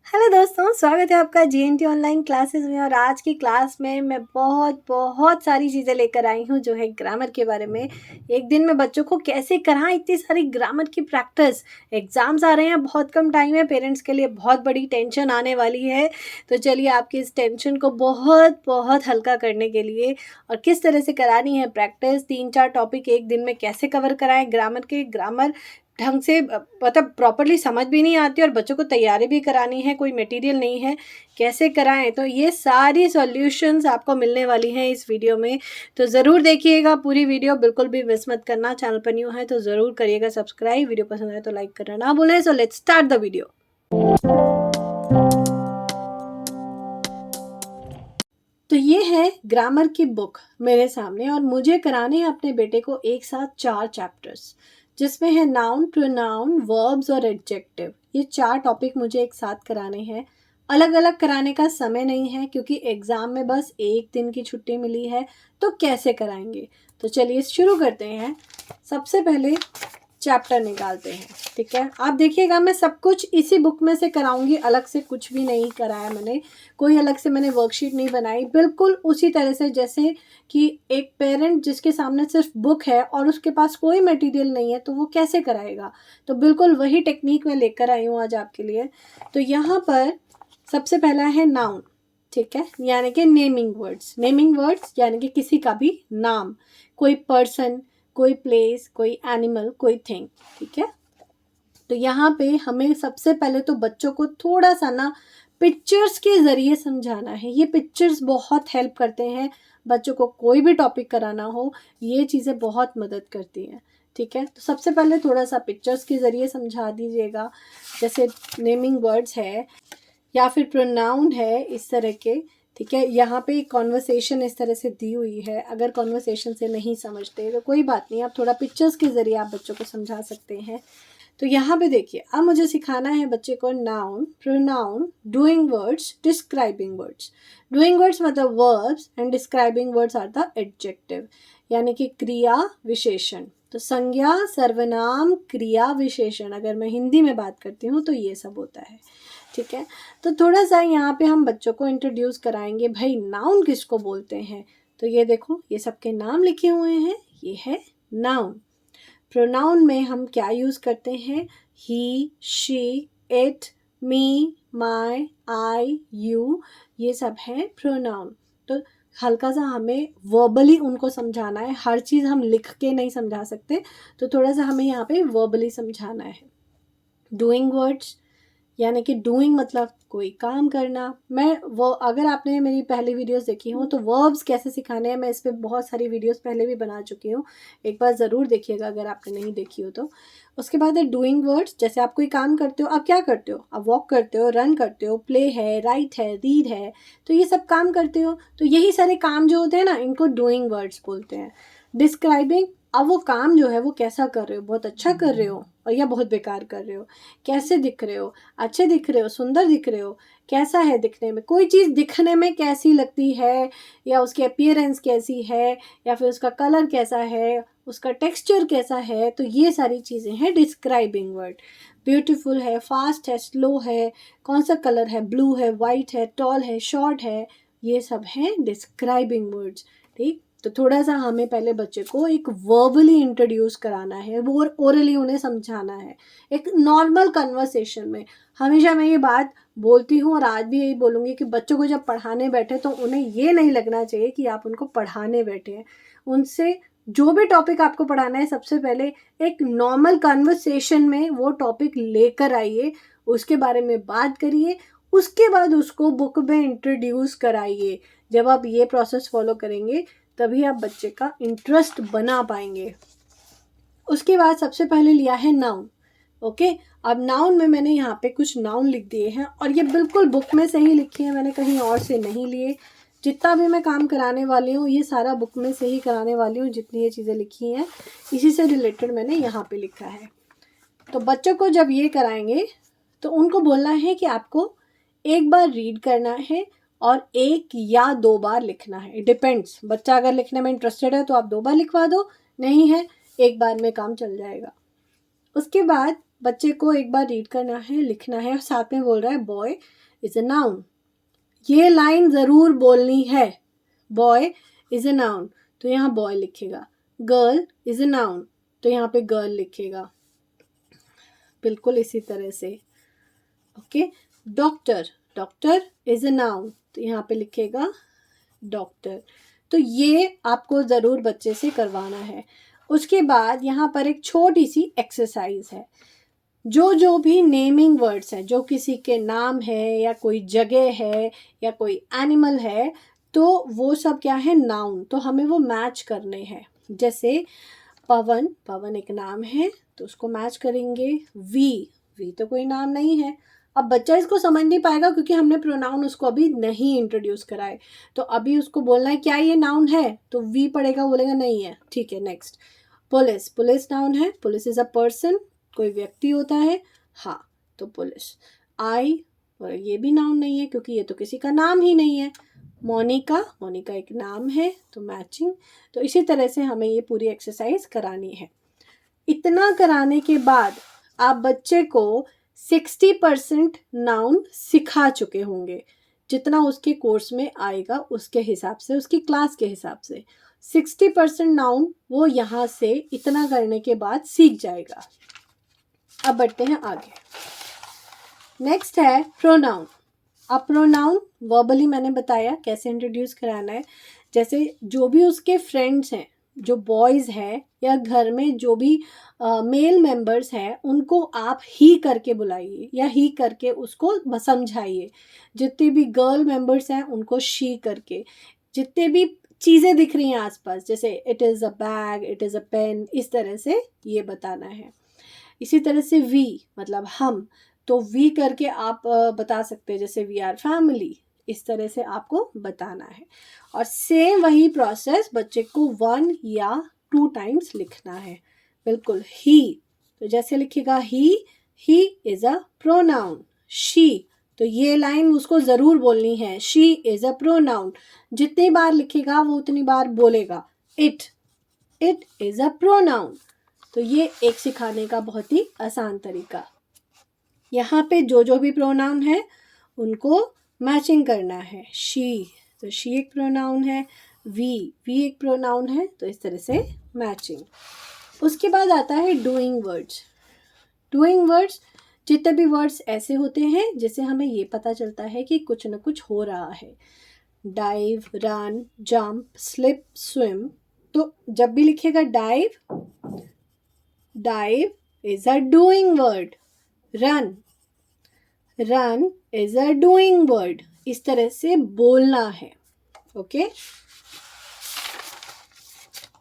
Hello दोस्तों, स्वागत है आपका जीएनटी ऑनलाइन क्लासेस में। और आज की क्लास में मैं बहुत सारी चीज़ें लेकर आई हूँ जो है ग्रामर के बारे में। एक दिन में बच्चों को कैसे कराएं इतनी सारी ग्रामर की प्रैक्टिस। एग्ज़ाम्स आ रहे हैं, बहुत कम टाइम है, पेरेंट्स के लिए बहुत बड़ी टेंशन आने वाली है। तो चलिए आपकी इस टेंशन को बहुत हल्का करने के लिए और किस तरह से करानी है प्रैक्टिस, 3-4 टॉपिक एक दिन में कैसे कवर कराएं ग्रामर के। ग्रामर ढंग से मतलब प्रॉपरली समझ भी नहीं आती और बच्चों को तैयारी भी करानी है, कोई मटेरियल नहीं है, कैसे कराएं। तो ये सारी सॉल्यूशंस आपको मिलने वाली हैं इस वीडियो में। तो ज़रूर देखिएगा पूरी वीडियो, बिल्कुल भी मिस मत करना। चैनल पर न्यू है तो ज़रूर करिएगा सब्सक्राइब, वीडियो पसंद आए तो लाइक करना ना भूलें। So let's start the video. तो ये है ग्रामर की बुक मेरे सामने और मुझे कराने हैं अपने बेटे को एक साथ 4 चैप्टर्स, जिसमें है नाउन, प्रोनाउन, वर्ब्स और एडजेक्टिव। ये 4 टॉपिक मुझे एक साथ कराने हैं। अलग अलग कराने का समय नहीं है क्योंकि एग्ज़ाम में बस एक दिन की छुट्टी मिली है। तो कैसे कराएंगे, तो चलिए शुरू करते हैं। सबसे पहले चैप्टर निकालते हैं, ठीक है। आप देखिएगा मैं सब कुछ इसी बुक में से कराऊंगी, अलग से कुछ भी नहीं कराया मैंने, कोई अलग से मैंने वर्कशीट नहीं बनाई, बिल्कुल उसी तरह से जैसे कि एक पेरेंट जिसके सामने सिर्फ बुक है और उसके पास कोई मटेरियल नहीं है तो वो कैसे कराएगा। तो बिल्कुल वही टेक्निक मैं लेकर आई हूँ आज आपके लिए। तो यहाँ पर सबसे पहला है नाउन, ठीक है, यानी कि नेमिंग वर्ड्स। नेमिंग वर्ड्स यानी कि किसी का भी नाम, कोई पर्सन, कोई प्लेस, कोई एनिमल, कोई थिंग, ठीक है। तो यहाँ पे हमें सबसे पहले तो बच्चों को थोड़ा सा ना पिक्चर्स के ज़रिए समझाना है। ये पिक्चर्स बहुत हेल्प करते हैं बच्चों को, कोई भी टॉपिक कराना हो ये चीज़ें बहुत मदद करती हैं, ठीक है। तो सबसे पहले थोड़ा सा पिक्चर्स के ज़रिए समझा दीजिएगा। जैसे नेमिंग वर्ड्स है या फिर प्रोनाउन है इस तरह के, ठीक है। यहाँ पे कॉन्वर्सेशन इस तरह से दी हुई है, अगर कॉन्वर्सेशन से नहीं समझते तो कोई बात नहीं, आप थोड़ा पिक्चर्स के ज़रिए आप बच्चों को समझा सकते हैं। तो यहाँ पे देखिए, अब मुझे सिखाना है बच्चे को noun, pronoun, doing words, describing words. Doing words मतलब verbs and describing words are the adjective, यानी कि क्रिया विशेषण। तो संज्ञा, सर्वनाम, क्रिया विशेषण, अगर मैं हिंदी में बात करती हूँ तो ये सब होता है, ठीक है। तो थोड़ा सा यहाँ पे हम बच्चों को इंट्रोड्यूस कराएंगे, भाई नाउन किसको बोलते हैं। तो ये देखो, ये सबके नाम लिखे हुए हैं, ये है नाउन। प्रोनाउन में हम क्या यूज़ करते हैं, he, she, it, me, my, I, you, ये सब है प्रोनाउन। तो हल्का सा हमें वर्बली उनको समझाना है, हर चीज़ हम लिख के नहीं समझा सकते, तो थोड़ा सा हमें यहाँ पे वर्बली समझाना है। डूइंग वर्ड्स यानी कि डूइंग मतलब कोई काम करना। मैं वो, अगर आपने मेरी पहली वीडियोस देखी हो तो वर्ब्स कैसे सिखाने हैं, मैं इस पर बहुत सारी वीडियोस पहले भी बना चुकी हूँ, एक बार ज़रूर देखिएगा अगर आपने नहीं देखी हो तो। उसके बाद है डूइंग वर्ड्स, जैसे आप कोई काम करते हो, आप क्या करते हो, आप वॉक करते हो, रन करते हो, प्ले है, राइट है, रीड है, तो ये सब काम करते हो। तो यही सारे काम जो होते हैं ना, इनको डूइंग वर्ड्स बोलते हैं। डिस्क्राइबिंग, अब वो काम जो है वो कैसा कर रहे हो, बहुत अच्छा कर रहे हो और या बहुत बेकार कर रहे हो, कैसे दिख रहे हो, अच्छे दिख रहे हो, सुंदर दिख रहे हो, कैसा है दिखने में, कोई चीज़ दिखने में कैसी लगती है, या उसकी अपीयरेंस कैसी है, या फिर उसका कलर कैसा है, उसका टेक्सचर कैसा है, तो ये सारी चीज़ें हैं डिस्क्राइबिंग वर्ड। ब्यूटीफुल है, फास्ट है, स्लो है, कौन सा कलर है, ब्लू है, वाइट है, टॉल है, शॉर्ट है, ये सब हैं डिस्क्राइबिंग वर्ड्स, ठीक। तो थोड़ा सा हमें पहले बच्चे को एक वर्बली इंट्रोड्यूस कराना है, वो ओरली उन्हें समझाना है एक नॉर्मल कन्वर्सेशन में। हमेशा मैं ये बात बोलती हूँ और आज भी यही बोलूँगी कि बच्चों को जब पढ़ाने बैठे तो उन्हें ये नहीं लगना चाहिए कि आप उनको पढ़ाने बैठे हैं। उनसे जो भी टॉपिक आपको पढ़ाना है, सबसे पहले एक नॉर्मल कन्वर्सेशन में वो टॉपिक लेकर आइए, उसके बारे में बात करिए, उसके बाद उसको बुक में इंट्रोड्यूस कराइए। जब आप ये प्रोसेस फॉलो करेंगे तभी आप बच्चे का इंटरेस्ट बना पाएंगे। उसके बाद सबसे पहले लिया है नाउन, ओके। अब नाउन में मैंने यहाँ पे कुछ नाउन लिख दिए हैं और ये बिल्कुल बुक में से ही लिखे हैं, मैंने कहीं और से नहीं लिए। जितना भी मैं काम कराने वाली हूँ ये सारा बुक में से ही कराने वाली हूँ, जितनी ये चीज़ें लिखी हैं इसी से रिलेटेड मैंने यहाँ पे लिखा है। तो बच्चों को जब ये कराएंगे तो उनको बोलना है कि आपको एक बार रीड करना है और 1 या 2 बार लिखना है, डिपेंड्स। बच्चा अगर लिखने में इंटरेस्टेड है तो आप 2 बार लिखवा दो, नहीं है 1 बार में काम चल जाएगा। उसके बाद बच्चे को एक बार रीड करना है, लिखना है, और साथ में बोल रहा है बॉय इज अ नाउन। ये लाइन ज़रूर बोलनी है, बॉय इज अ नाउन, तो यहाँ बॉय लिखेगा। गर्ल इज अ नाउन, तो यहाँ पे गर्ल लिखेगा, बिल्कुल इसी तरह से। Okay, doctor, doctor is a noun, तो यहाँ पे लिखेगा डॉक्टर। तो ये आपको ज़रूर बच्चे से करवाना है। उसके बाद यहाँ पर एक छोटी सी एक्सरसाइज है। जो भी नेमिंग वर्ड्स हैं, जो किसी के नाम है या कोई जगह है या कोई एनिमल है, तो वो सब क्या है, नाउन, तो हमें वो मैच करने हैं। जैसे पवन, पवन एक नाम है, तो उसको मैच करेंगे। वी, वी तो कोई नाम नहीं है। अब बच्चा इसको समझ नहीं पाएगा क्योंकि हमने प्रोनाउन उसको अभी नहीं इंट्रोड्यूस कराए, तो अभी उसको बोलना है क्या ये नाउन है, तो वी पढ़ेगा, बोलेगा नहीं है, ठीक है। नेक्स्ट, पुलिस, पुलिस नाउन है, पुलिस इज अ पर्सन, कोई व्यक्ति होता है, हाँ, तो पुलिस। आई, और ये भी नाउन नहीं है क्योंकि ये तो किसी का नाम ही नहीं है। मोनिका, मोनिका एक नाम है, तो मैचिंग। तो इसी तरह से हमें ये पूरी एक्सरसाइज करानी है। इतना कराने के बाद आप बच्चे को 60% नाउन सिखा चुके होंगे, जितना उसके कोर्स में आएगा उसके हिसाब से, उसकी क्लास के हिसाब से 60% नाउन वो यहाँ से इतना करने के बाद सीख जाएगा। अब बढ़ते हैं आगे। नेक्स्ट है प्रोनाउन। अब प्रोनाउन वर्बली मैंने बताया कैसे इंट्रोड्यूस कराना है। जैसे जो भी उसके फ्रेंड्स हैं, जो बॉयज़ हैं, या घर में जो भी मेल मेंबर्स हैं, उनको आप ही करके बुलाइए या ही करके उसको समझाइए। जितने भी गर्ल मेंबर्स हैं उनको शी करके। जितने भी चीज़ें दिख रही हैं आसपास, जैसे it is a bag, it is a pen, इस तरह से ये बताना है। इसी तरह से वी मतलब हम, तो वी करके आप बता सकते हैं, जैसे वी आर फैमिली, इस तरह से आपको बताना है। और सेम वही प्रोसेस बच्चे को 1 या 2 टाइम्स लिखना है। बिल्कुल, ही, तो जैसे लिखेगा he is a pronoun. She, तो ये लाइन उसको ज़रूर बोलनी है, शी इज़ अ प्रोनाउन। जितनी बार लिखेगा वो उतनी बार बोलेगा। It is a pronoun. तो ये एक सिखाने का बहुत ही आसान तरीका। यहाँ पे जो भी प्रोनाउन है उनको मैचिंग करना है। शी, तो शी एक प्रोनाउन है, वी एक प्रोनाउन है, तो इस तरह से मैचिंग। उसके बाद आता है डूइंग वर्ड्स। डूइंग वर्ड्स, जितने भी वर्ड्स ऐसे होते हैं जिससे हमें ये पता चलता है कि कुछ न कुछ हो रहा है। Dive, run, jump, slip, swim. तो जब भी लिखेगा dive, dive is a doing word. Run, run is a doing word. इस तरह से बोलना है। ओके,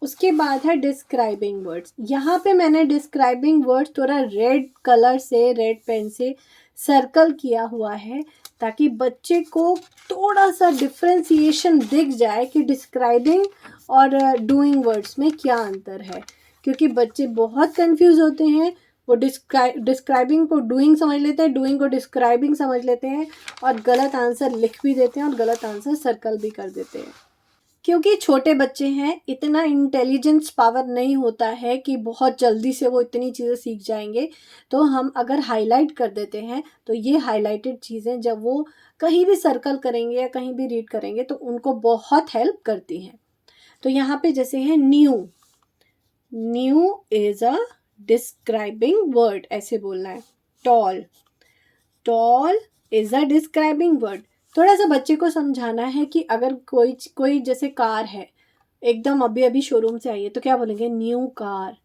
उसके बाद है डिस्क्राइबिंग वर्ड्स। यहाँ पे मैंने डिस्क्राइबिंग वर्ड्स थोड़ा रेड कलर से, रेड पेन से सर्कल किया हुआ है, ताकि बच्चे को थोड़ा सा डिफ्रेंसिएशन दिख जाए कि डिस्क्राइबिंग और डूइंग वर्ड्स में क्या अंतर है। क्योंकि बच्चे बहुत कंफ्यूज होते हैं, वो डिस्क्राइबिंग को डूइंग समझ लेते हैं, डूइंग को डिस्क्राइबिंग समझ लेते हैं, और गलत आंसर लिख भी देते हैं और गलत आंसर सर्कल भी कर देते हैं। क्योंकि छोटे बच्चे हैं, इतना इंटेलिजेंस पावर नहीं होता है कि बहुत जल्दी से वो इतनी चीज़ें सीख जाएंगे। तो हम अगर हाईलाइट कर देते हैं, तो ये हाईलाइटेड चीज़ें जब वो कहीं भी सर्कल करेंगे या कहीं भी रीड करेंगे तो उनको बहुत हेल्प करती हैं। तो यहाँ पे जैसे है new, new is a describing word, ऐसे बोलना है। Tall, tall is a describing word. थोड़ा सा बच्चे को समझाना है कि अगर कोई जैसे कार है, एकदम अभी शोरूम से आई है, तो क्या बोलेंगे, न्यू कार।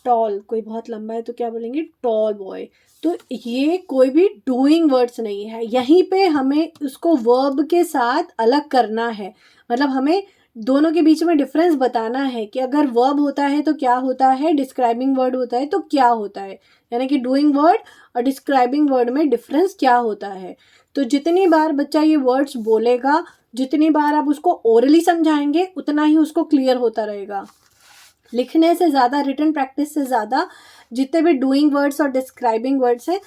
टॉल, कोई बहुत लंबा है तो क्या बोलेंगे, टॉल बॉय। तो ये कोई भी डूइंग वर्ड्स नहीं है। यहीं पे हमें उसको वर्ब के साथ अलग करना है। मतलब हमें दोनों के बीच में डिफरेंस बताना है कि अगर वर्ब होता है तो क्या होता है, डिस्क्राइबिंग वर्ड होता है तो क्या होता है। यानी कि डूइंग वर्ड और डिस्क्राइबिंग वर्ड में डिफरेंस क्या होता है। तो जितनी बार बच्चा ये वर्ड्स बोलेगा, जितनी बार आप उसको ओरली समझाएंगे, उतना ही उसको क्लियर होता रहेगा। लिखने से ज़्यादा, रिटन प्रैक्टिस से ज़्यादा, जितने भी डूइंग वर्ड्स और डिस्क्राइबिंग वर्ड्स हैं,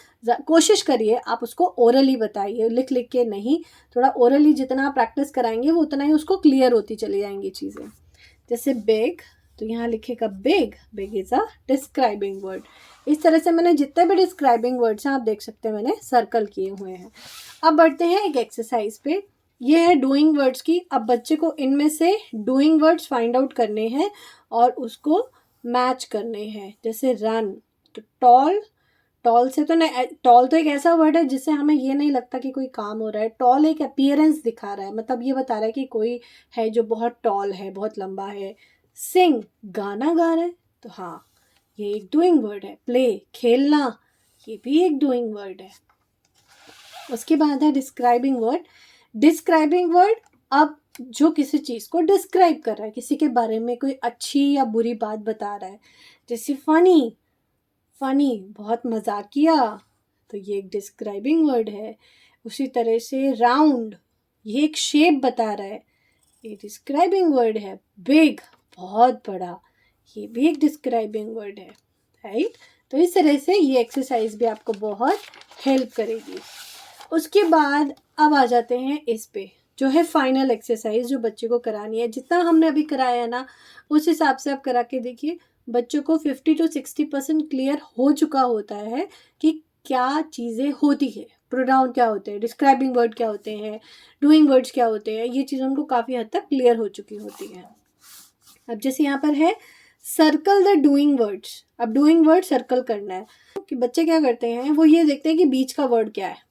कोशिश करिए आप उसको ओरली बताइए, लिख लिख के नहीं। थोड़ा ओरली जितना आप प्रैक्टिस कराएंगे वो उतना ही उसको क्लियर होती चली जाएंगी चीज़ें। जैसे बिग, तो यहाँ लिखेगा big, big is a describing word. इस तरह से मैंने जितने भी डिस्क्राइबिंग वर्ड्स हैं आप देख सकते हैं मैंने सर्कल किए हुए हैं। अब बढ़ते हैं एक एक्सरसाइज पे, ये है डूइंग वर्ड्स की। अब बच्चे को इनमें से डूइंग वर्ड्स फाइंड आउट करने हैं और उसको मैच करने हैं। जैसे रन, तो टॉल, टॉल से तो नहीं, टॉल तो एक ऐसा वर्ड है जिससे हमें ये नहीं लगता कि कोई काम हो रहा है। टॉल एक अपीयरेंस दिखा रहा है, मतलब ये बता रहा है कि कोई है जो बहुत टॉल है, बहुत लंबा है। सिंग, गाना गा रहा है, तो हाँ ये एक डूइंग वर्ड है। प्ले, खेलना, ये भी एक डूइंग वर्ड है। उसके बाद है डिस्क्राइबिंग वर्ड। डिस्क्राइबिंग वर्ड अब जो किसी चीज़ को डिस्क्राइब कर रहा है, किसी के बारे में कोई अच्छी या बुरी बात बता रहा है। जैसे फनी, फनी बहुत मजाकिया, तो ये एक डिस्क्राइबिंग वर्ड है। उसी तरह से राउंड, ये एक शेप बता रहा है, ये डिस्क्राइबिंग वर्ड है। बिग, बहुत बड़ा, ये भी एक डिस्क्राइबिंग वर्ड है, राइट। तो इस तरह से ये एक्सरसाइज भी आपको बहुत हेल्प करेगी। उसके बाद अब आ जाते हैं इस पे, जो है फाइनल एक्सरसाइज जो बच्चे को करानी है। जितना हमने अभी कराया ना उस हिसाब से आप करा के देखिए, बच्चों को 50 to 60% क्लियर हो चुका होता है कि क्या चीज़ें होती है, प्रोनाउन क्या होते हैं, डिस्क्राइबिंग वर्ड क्या होते हैं, डूइंग वर्ड्स क्या होते हैं। ये चीज़ उनको काफ़ी हद तक क्लियर हो चुकी होती है। अब जैसे यहाँ पर है सर्कल द डूइंग वर्ड्स। अब डूइंग वर्ड सर्कल करना है कि बच्चे क्या करते हैं, वो ये देखते हैं कि बीच का वर्ड क्या है,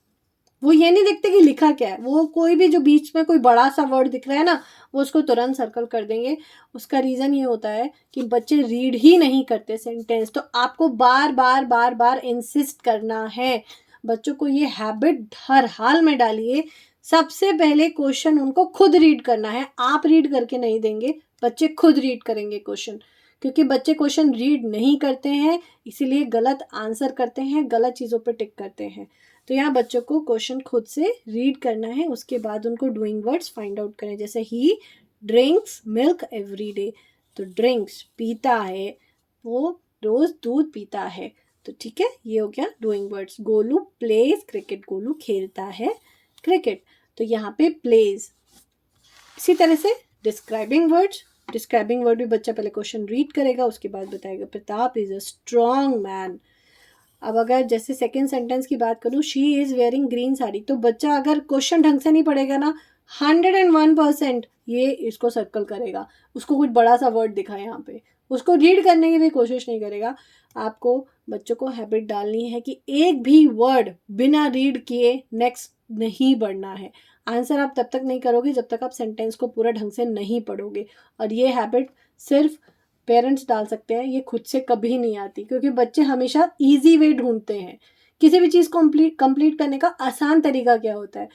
वो ये नहीं देखते कि लिखा क्या है। वो कोई भी जो बीच में कोई बड़ा सा वर्ड दिख रहा है ना, वो उसको तुरंत सर्कल कर देंगे। उसका रीज़न ये होता है कि बच्चे रीड ही नहीं करते सेंटेंस। तो आपको बार बार बार बार इंसिस्ट करना है, बच्चों को ये हैबिट हर हाल में डालिए। सबसे पहले क्वेश्चन उनको खुद रीड करना है, आप रीड करके नहीं देंगे, बच्चे खुद रीड करेंगे क्वेश्चन। क्योंकि बच्चे क्वेश्चन रीड नहीं करते हैं, इसीलिए गलत आंसर करते हैं, गलत चीज़ों पर टिक करते हैं। तो यहाँ बच्चों को क्वेश्चन खुद से रीड करना है, उसके बाद उनको डूइंग वर्ड्स फाइंड आउट करें। जैसे ही ड्रिंक्स मिल्क एवरी डे, तो ड्रिंक्स पीता है, वो रोज दूध पीता है, तो ठीक है ये हो गया doing words. Golu pledge cricket, Golu खेलता है क्रिकेट, तो यहाँ पे प्लेज। इसी तरह से डिस्क्राइबिंग वर्ड्स, डिस्क्राइबिंग वर्ड भी बच्चा पहले क्वेश्चन रीड करेगा, उसके बाद बताएगा Pratap is a strong man. अब अगर जैसे सेकेंड सेंटेंस की बात करूँ, she is wearing green sari, तो बच्चा अगर क्वेश्चन ढंग से नहीं पढ़ेगा ना 101% ये इसको सर्कल करेगा। उसको कुछ बड़ा सा वर्ड दिखा है यहाँ पे, उसको रीड करने की भी कोशिश नहीं करेगा। आपको बच्चों को हैबिट डालनी है कि एक भी वर्ड बिना रीड किए नेक्स्ट नहीं बढ़ना है। आंसर आप तब तक नहीं करोगे जब तक आप सेंटेंस को पूरा ढंग से नहीं पढ़ोगे। और ये हैबिट सिर्फ पेरेंट्स डाल सकते हैं, ये खुद से कभी नहीं आती, क्योंकि बच्चे हमेशा इजी वे ढूंढते हैं। किसी भी चीज़ को कंप्लीट करने का आसान तरीका क्या होता है,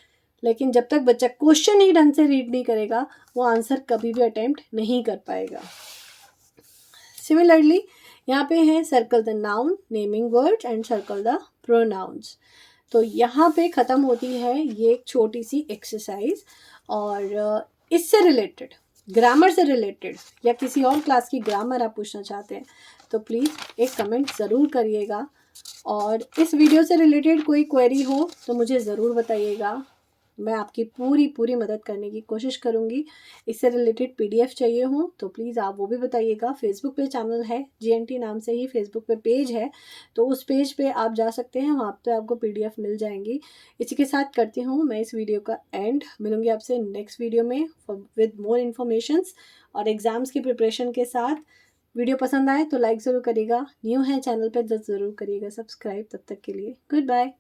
लेकिन जब तक बच्चा क्वेश्चन ही ढंग से रीड नहीं करेगा वो आंसर कभी भी अटेम्प्ट नहीं कर पाएगा। सिमिलरली यहाँ पे है circle the noun, naming words and circle the pronounce. तो यहाँ पे ख़त्म होती है ये एक छोटी सी एक्सरसाइज। और इससे रिलेटेड, ग्रामर से रिलेटेड या किसी और क्लास की ग्रामर आप पूछना चाहते हैं तो प्लीज़ एक कमेंट ज़रूर करिएगा। और इस वीडियो से रिलेटेड कोई क्वेरी हो तो मुझे ज़रूर बताइएगा, मैं आपकी पूरी मदद करने की कोशिश करूँगी। इससे रिलेटेड PDF चाहिए हो तो प्लीज़ आप वो भी बताइएगा। फेसबुक पे चैनल है, GNT नाम से ही फेसबुक पे पेज है, तो उस पेज पे आप जा सकते हैं, वहाँ पे आपको PDF मिल जाएंगी। इसी के साथ करती हूँ मैं इस वीडियो का एंड। मिलूँगी आपसे नेक्स्ट वीडियो में विद मोर इन्फॉर्मेशंस और एग्ज़ाम्स की प्रिपरेशन के साथ। वीडियो पसंद आए तो लाइक ज़रूर करिएगा, न्यू है चैनल पे तो ज़रूर करिएगा सब्सक्राइब। तब तक के लिए गुड बाय।